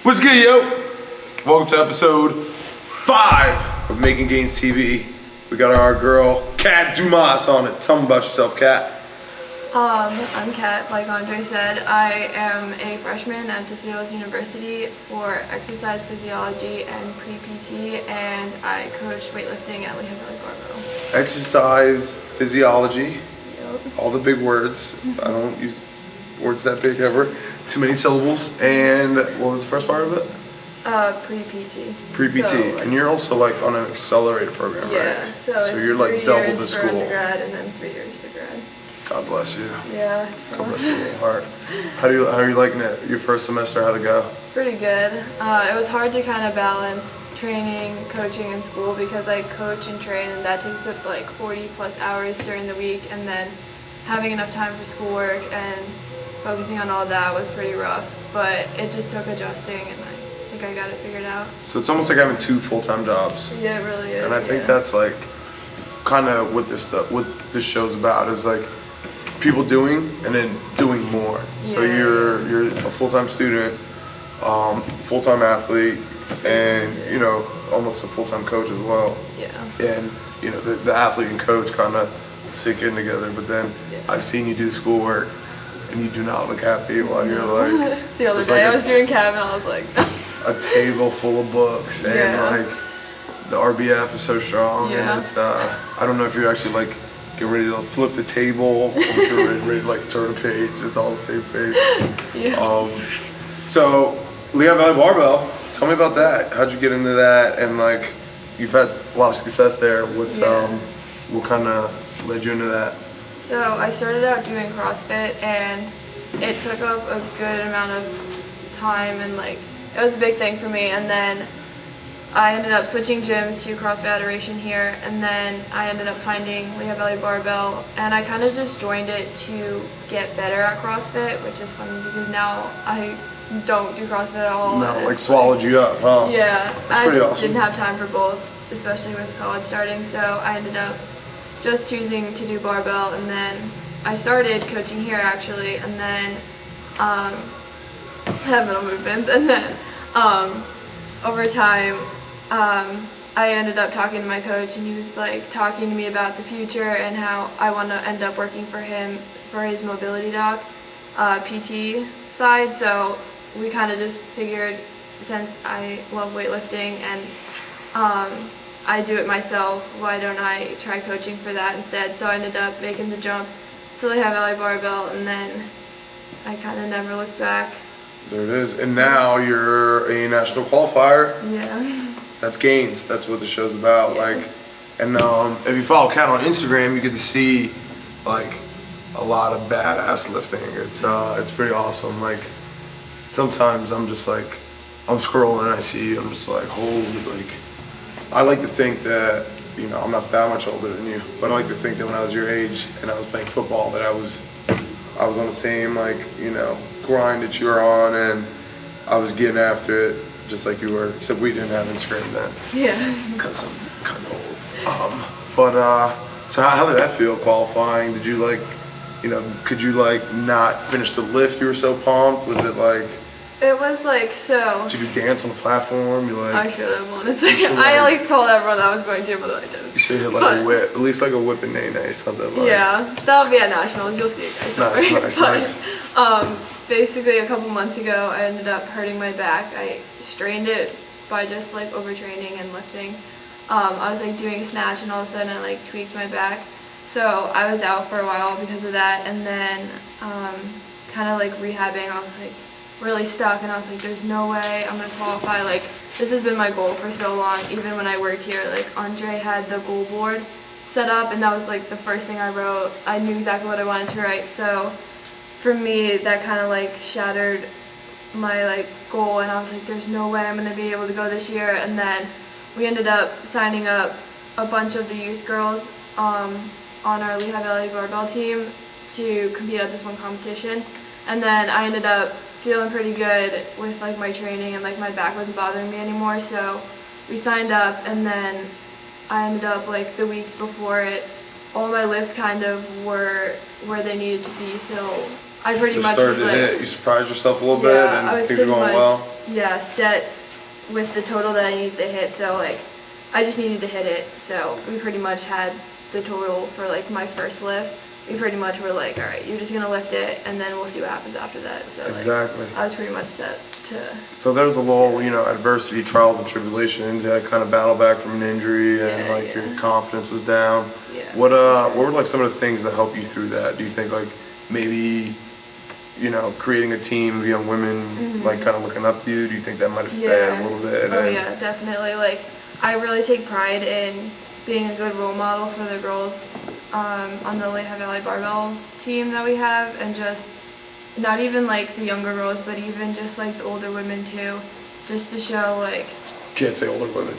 What's good, yo? Welcome to episode 5 of MKN GNZ TV. We got our girl, Kat Dumas, on it. Tell me about yourself, Kat. I'm Kat, like Andre said. I am a freshman at DeSales University for exercise physiology and pre-PT, and I coach weightlifting at Lehigh Valley Barbell. Exercise, physiology, Yep. all the big words. I don't use words that big ever. Too many syllables. And what was the first part of it? Pre-PT. Pre-PT. So, And you're also like on an accelerated program, yeah, right? so it's you're like 3 double years the for school. undergrad and then 3 years for grad. God bless you. Yeah, it's God fun. bless your little heart. How are you liking it? Your first semester, how'd it go? It's pretty good. It was hard to kind of balance training, coaching, and school because I coach and train, and that takes up like 40 plus hours during the week, and then having enough time for schoolwork and focusing on all that was pretty rough, but it just took adjusting, and I think I got it figured out. So it's almost like having 2 full-time jobs. Yeah, it really is. And I think that's like kind of what this show's about, is like people doing and then doing more. So Yeah. you're a full-time student, full-time athlete, and you know, almost a full-time coach as well. Yeah. And you know, the athlete and coach kind of sink in together. But then I've seen you do schoolwork, and you do not look happy while you're like. The other it's day like I was doing cabin, I was like, a table full of books, and Yeah. like the RBF is so strong, Yeah. and it's I don't know if you're actually like getting ready to flip the table or if you're ready to like turn a page. It's all the same page. yeah. So Lehigh Valley Barbell, tell me about that. How'd you get into that? And like you've had a lot of success there. What kind of led you into that? So I started out doing CrossFit, and it took up a good amount of time, and like it was a big thing for me. And then I ended up switching gyms to CrossFit Adoration here, and then I ended up finding Lehigh Valley Barbell, and I kind of just joined it to get better at CrossFit, which is funny because now I don't do CrossFit at all. No, and like it's swallowed you up, huh? Yeah, That's I pretty just awesome. didn't have time for both, especially with college starting, so I ended up just choosing to do barbell, and then I started coaching here actually, and then have Mettle Movements, and then over time I ended up talking to my coach, and he was like talking to me about the future and how I want to end up working for him for his mobility doc PT side. So we kind of just figured, since I love weightlifting and I do it myself, why don't I try coaching for that instead? So I ended up making the jump to Lehigh Valley Barbell, and then I kind of never looked back. There it is. And now you're a national qualifier. Yeah. That's gains. That's what the show's about. Yeah. Like, and if you follow Kat on Instagram, you get to see like a lot of badass lifting. It's pretty awesome. Like sometimes I'm just like I'm scrolling and I see, I'm just like, holy, like I like to think that, you know, I'm not that much older than you, but I like to think that when I was your age and I was playing football, that I was on the same like, you know, grind that you were on, and I was getting after it just like you were, except we didn't have Instagram then. Yeah. Because I'm kind of old. So how did that feel qualifying? Did you like, you know, could you like not finish the lift? You were so pumped. Was it like? It was like, so Did you dance on the platform? You like? I should have, honestly. You should I have. like told everyone I was going to, but I didn't. You should hit like a whip, at least like a whip and nay something like. Yeah, that'll be at nationals. You'll see it, guys. Don't Nice, worry. nice, But, nice. basically, a couple months ago, I ended up hurting my back. I strained it by just like overtraining and lifting. I was like doing a snatch, and all of a sudden I like tweaked my back. So I was out for a while because of that, and then kind of like rehabbing. I was like really stuck, and I was like, there's no way I'm gonna qualify. Like, this has been my goal for so long. Even when I worked here, like Andre had the goal board set up, and that was like the first thing I wrote. I knew exactly what I wanted to write. So for me, that kind of like shattered my like goal, and I was like, there's no way I'm gonna be able to go this year. And then we ended up signing up a bunch of the youth girls on our Lehigh Valley Barbell team to compete at this one competition, and then I ended up feeling pretty good with like my training, and like my back wasn't bothering me anymore. So we signed up, and then I ended up like the weeks before it, all my lifts kind of were where they needed to be. So I pretty Just much started was to like, hit. You surprised yourself a little bit, yeah, I and was things were pretty going much, well. yeah, set with the total that I needed to hit. So like, I just needed to hit it. So we pretty much had the total for like my first lifts. We pretty much were like, all right, you're just gonna lift it, and then we'll see what happens after that. So like, Exactly. I was pretty much set to. So there was a little, adversity, trials and tribulations. You had to kind of battle back from an injury, and Yeah, your confidence was down. Yeah. What that's for what were like some of the things that helped you through that? Do you think like maybe, creating a team of young women like kind of looking up to you? Do you think that might have fed a little bit? Oh yeah, definitely. Like, I really take pride in being a good role model for the girls on the Lehigh Valley Barbell team that we have, and just not even like the younger girls, but even just like the older women too, just to show like. Can't say older women.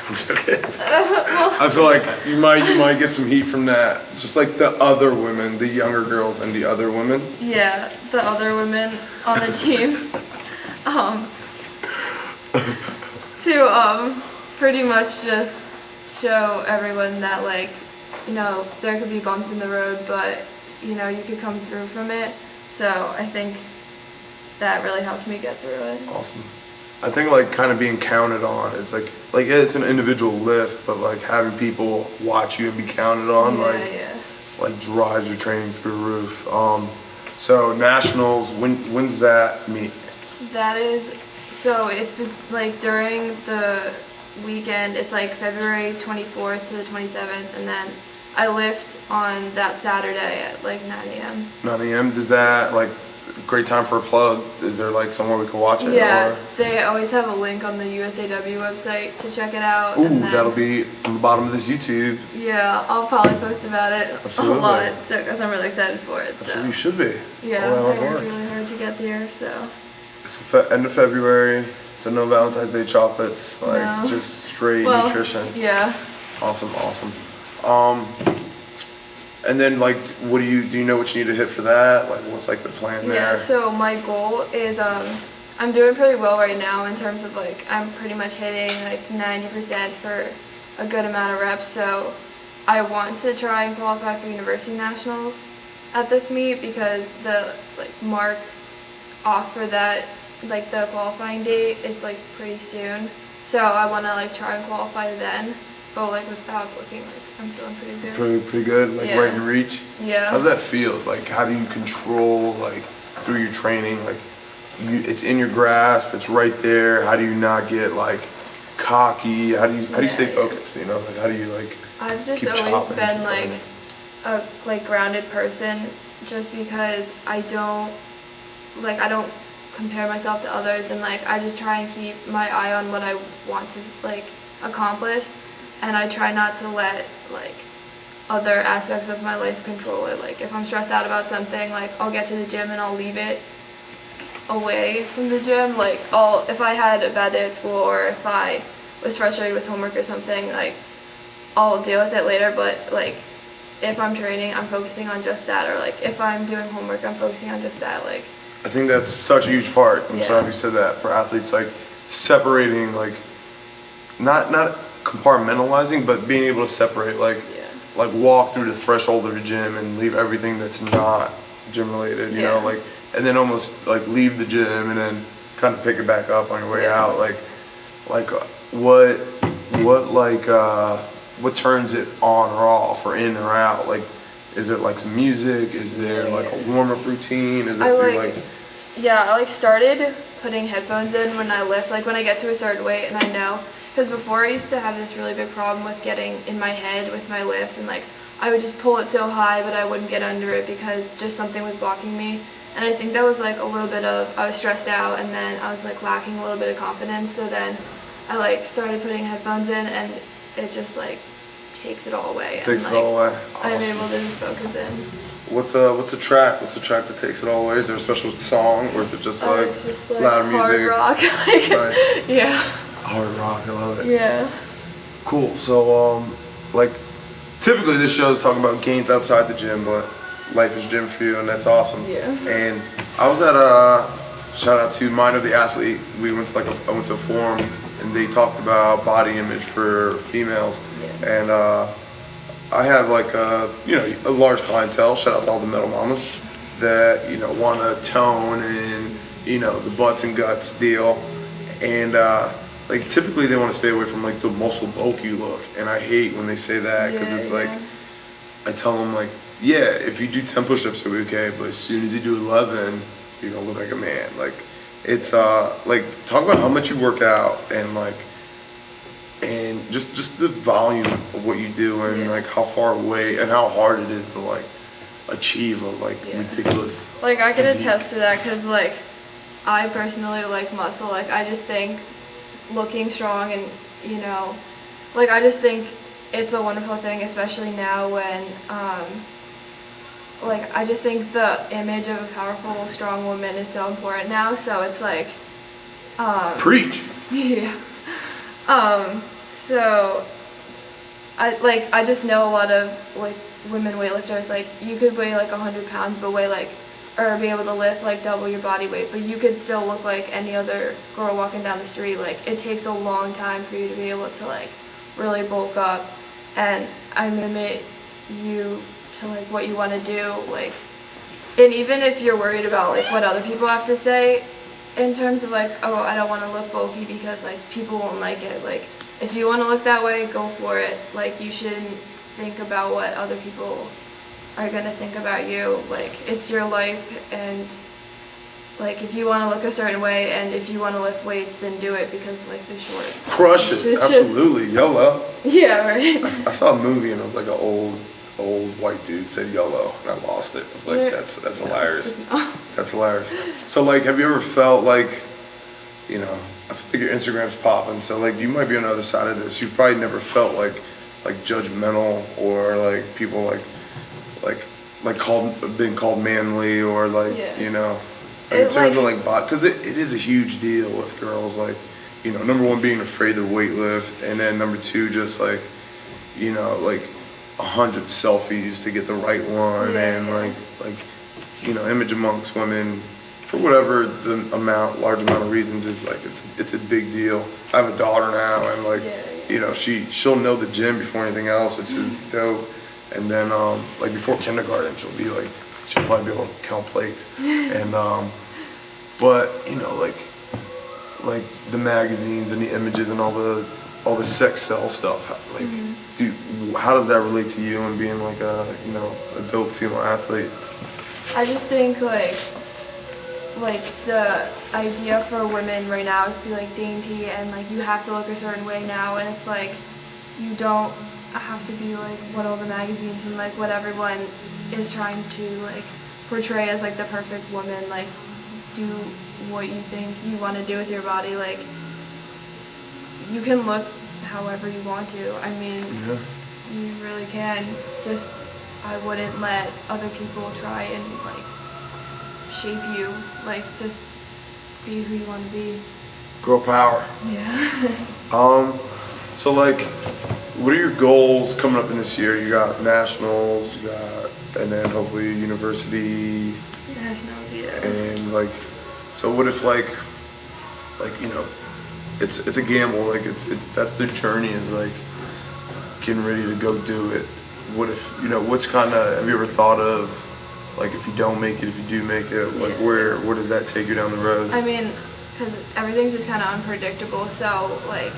I'm joking. I feel like you might get some heat from that. Just like the other women, the younger girls and the other women. Yeah, the other women on the team. To pretty much just show everyone that like, there could be bumps in the road, but you could come through from it. So I think that really helped me get through it. Awesome. I think like kind of being counted on. It's like it's an individual lift, but like having people watch you and be counted on, like drives your training through the roof. So nationals, when's that meet? That is, so it's like during the weekend. It's like February 24th to the 27th, and then I lift on that Saturday at like 9 a.m. 9 a.m. Does that like great time for a plug? Is there like somewhere we can watch it? Yeah, or? they always have a link on the USAW website to check it out. Ooh, and then, that'll be on the bottom of this YouTube. Yeah, I'll probably post about it Absolutely. a lot, so because I'm really excited for it. So. You should be. Yeah, Oh, I worked really hard to get there, so. It's end of February, so no Valentine's Day chocolates, like No. just straight Well, nutrition. Yeah. Awesome. And then like, do you know what you need to hit for that? Like, what's like the plan there? Yeah, so my goal is, I'm doing pretty well right now in terms of like, I'm pretty much hitting like 90% for a good amount of reps, so I want to try and qualify for University Nationals at this meet, because the like mark off for that, like the qualifying date is like pretty soon, so I want to like try and qualify then. But like with how it's looking, like I'm feeling pretty good. Pretty good, like Yeah. right in reach. Yeah. How's that feel? Like, how do you control like through your training? Like, it's in your grasp, it's right there. How do you not get like cocky? How do you stay focused? Like how do you like? I've just keep always chopping, been keep like a grounded person, just because I don't compare myself to others, and like I just try and keep my eye on what I want to like accomplish, and I try not to let like other aspects of my life control it. Like if I'm stressed out about something, like I'll get to the gym and I'll leave it away from the gym. Like if I had a bad day at school, or if I was frustrated with homework or something, like I'll deal with it later, but like if I'm training, I'm focusing on just that, or like if I'm doing homework, I'm focusing on just that. Like I think that's such a huge part. I'm Yeah. sorry if you said that, for athletes, like separating, like not compartmentalizing, but being able to separate, like walk through the threshold of the gym and leave everything that's not gym related, you know, like, and then almost like leave the gym and then kind of pick it back up on your way out. Like what turns it on or off, or in or out? Like, is it like some music? Is there like a warm-up routine? Is it I started putting headphones in when I lift, like when I get to a certain weight, and I know, because before I used to have this really big problem with getting in my head with my lifts, and like I would just pull it so high but I wouldn't get under it because just something was blocking me. And I think that was like a little bit of, I was stressed out, and then I was like lacking a little bit of confidence, so then I like started putting headphones in, and it just like takes it all away. Takes it all away. I'm Awesome. able to just focus in. What's the track? What's the track that takes it all away? Is there a special song, or is it just like, It's just like loud music? hard rock. Like, Nice. Yeah. Hard rock, I love it. Yeah. Cool. So, like, typically this show is talking about gains outside the gym, but life is gym for you, and that's awesome. Yeah. And I was at shout out to Mind of the Athlete. I went to a forum, and they talked about body image for females, and I have like a large clientele. Shout out to all the Mettle Mamas. that, you know, want to tone and, you know, the butts and guts deal. And like typically they want to stay away from like the muscle bulky look. And I hate when they say that because it's like, I tell them like, yeah, if you do 10 push-ups, it'll be okay. But as soon as you do 11, you're going to look like a man. Like, it's like, talk about how much you work out and like, and just the volume of what you do and like how far away and how hard it is to like achieve a like ridiculous like I can physique. attest to that because like I personally like muscle. Like I just think looking strong and, you know, like I just think it's a wonderful thing, especially now when like I just think the image of a powerful, strong woman is so important now. So it's like Preach. yeah. So I just know a lot of like women weightlifters, like you could weigh like 100 pounds but weigh like, or be able to lift like double your body weight, but you could still look like any other girl walking down the street. Like it takes a long time for you to be able to like really bulk up and limit you to like what you want to do. Like, and even if you're worried about like what other people have to say in terms of like, oh, I don't want to look bulky because like people won't like it. Like if you want to look that way, go for it. Like you shouldn't think about what other people are gonna think about you. Like it's your life, and like if you want to look a certain way and if you want to lift weights, then do it because like the shorts. Crush it. It's Absolutely. YOLO. Yeah, right. I saw a movie and it was like an old white dude said YOLO and I lost it. I was like, that's hilarious. That's hilarious. So like, have you ever felt like, you know, I think your Instagram's popping, so like you might be on the other side of this. You've probably never felt like judgmental or like people being called manly or like, you know, like in terms of like because it is a huge deal with girls, like, you know, number one being afraid to weight lift, and then number two just like, you know, like 100 selfies to get the right one, and like you know, image amongst women for whatever the large amount of reasons is like it's a big deal. I have a daughter now, and like you know, she'll know the gym before anything else, which is dope. And then like before kindergarten, she'll probably be able to count plates. And but you know, like the magazines and the images and all the sex self stuff, like how does that relate to you and being like a, you know, a dope female athlete? I just think like the idea for women right now is to be like dainty and like you have to look a certain way now, and it's like you don't have to be like what all the magazines and like what everyone is trying to like portray as like the perfect woman. Like do what you think you want to do with your body. Like you can look however you want to. I mean, you really can. Just I wouldn't let other people try and like shape you. Like just be who you want to be. Girl power. Yeah. So like, what are your goals coming up in this year? You got nationals, and then hopefully university. Nationals, yeah. And like, so what if like you know, it's a gamble. Like it's that's the journey, is like getting ready to go do it. What if, you know, have you ever thought of like if you don't make it, if you do make it, like where does that take you down the road? I mean, because everything's just kind of unpredictable, so like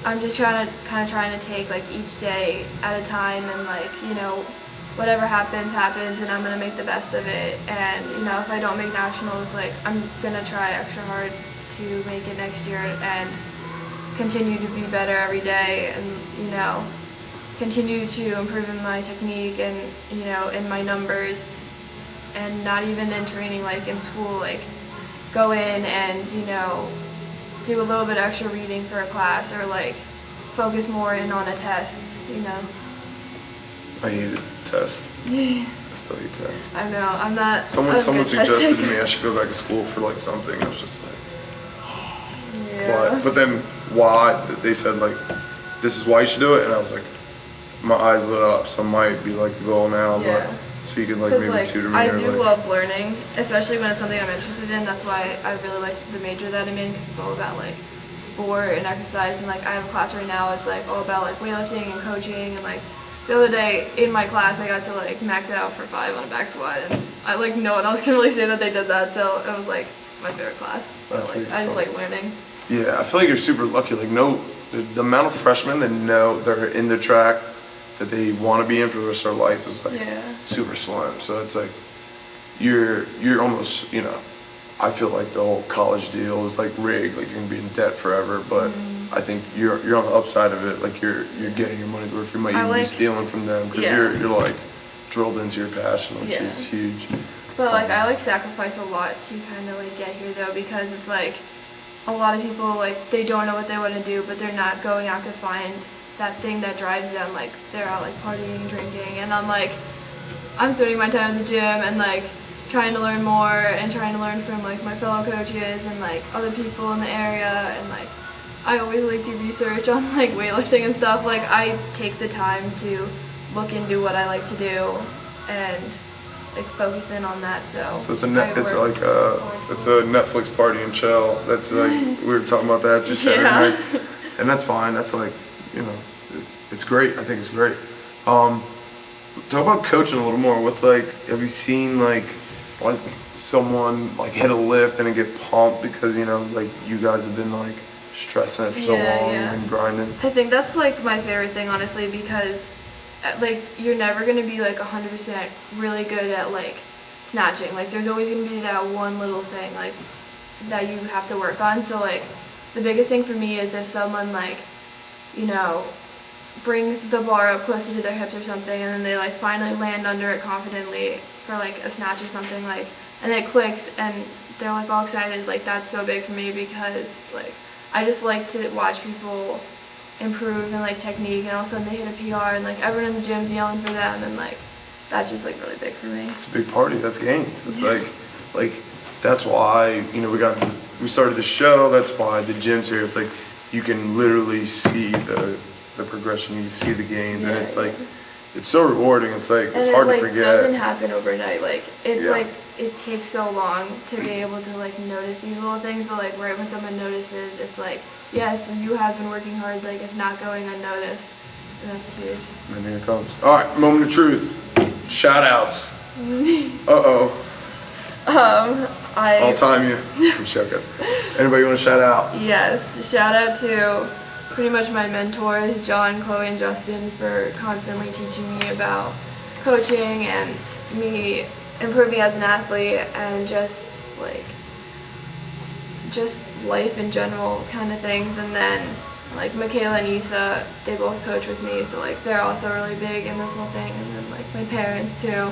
I'm just trying to take like each day at a time, and like, you know, whatever happens, and I'm gonna make the best of it. And you know, if I don't make nationals, like I'm gonna try extra hard to make it next year and continue to be better every day, and you know, continue to improve in my technique and, you know, in my numbers, and not even in training, like in school, like go in and, you know, do a little bit extra reading for a class, or like focus more in on a test, you know. I hated tests. I still hate tests. I know, I'm not. Someone suggested to me I should go back to school for like something. I was just like, but then why? They said like, this is why you should do it, and I was like, my eyes lit up. So I might be like the goal now, but so you could like maybe like, tutor me. I do love learning, especially when it's something I'm interested in. That's why I really like the major that I'm in, because it's all about like sport and exercise. And like I have a class right now, it's like all about like weightlifting and coaching and like the other day in my class I got to like max it out for 5 on a back squat, and I like no one else can really say that they did that, so it was like my favorite class. So That's like I just like learning. Yeah, I feel like you're super lucky. Like the amount of freshmen that know they're in the track that they want to be in for the rest of their life is like super slim. So it's like you're almost, you know, I feel like the whole college deal is like rigged, like you're gonna be in debt forever. But I think you're on the upside of it, like you're getting your money's worth. You might even be stealing from them because you're like drilled into your passion, which is huge. But like I like sacrifice a lot to kind of like get here though, because it's like a lot of people like they don't know what they want to do, but they're not going out to find that thing that drives them. Like they're out like partying, drinking, and I'm spending my time in the gym and like trying to learn more and trying to learn from like my fellow coaches and like other people in the area, and like I always like do research on like weightlifting and stuff. Like I take the time to look into what I like to do and like focus in on that. So it's a Netflix party and chill. That's like we were talking about that just Saturday nights, and that's fine. That's like, you know, it's great. I think it's great. Talk about coaching a little more. What's like? Have you seen like someone like hit a lift and get pumped because, you know, like you guys have been like stressing it for so long and grinding? I think that's like my favorite thing, honestly, because like you're never gonna be like 100% really good at like snatching. Like there's always gonna be that one little thing like that you have to work on. So like the biggest thing for me is if someone like, you know, brings the bar up closer to their hips or something, and then they like finally land under it confidently for like a snatch or something, like, and it clicks and they're like all excited. Like that's so big for me, because like I just like to watch people improve in like technique, and all of a sudden they hit a PR and like everyone in the gym's yelling for them, and like that's just like really big for me. It's a big party. That's gains. It's like that's why, you know, we started the show. That's why the gym's here. It's like you can literally see the progression. You see the gains, and it's like it's so rewarding. It's like it's hard to forget. It doesn't happen overnight. Like it's like it takes so long to be able to like notice these little things, but like right when someone notices, it's like, yes, you have been working hard. Like it's not going unnoticed, and that's huge. And here it comes. All right, moment of truth. Shout outs. I'll time you. I'm joking. Anybody want to shout out? Yes, shout out to pretty much my mentors, John, Chloe, and Justin, for constantly teaching me about coaching and me improving as an athlete, and just life in general kind of things. And then like Michaela and Issa, they both coach with me, so like they're also really big in this whole thing. And then like my parents too,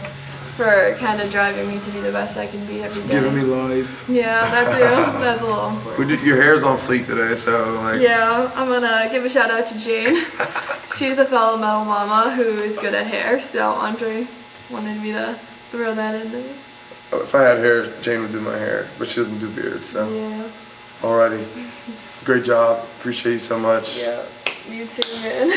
for kind of driving me to be the best I can be every day. Giving me life. Yeah, that too. That's a little important. Your hair's on fleek today, so like. Yeah, I'm gonna give a shout out to Jane. She's a fellow Mettle mama who is good at hair, so Andre wanted me to throw that in there. If I had hair, Jane would do my hair, but she doesn't do beards, so. Yeah. Alrighty. Great job. Appreciate you so much. Yeah, you too, man.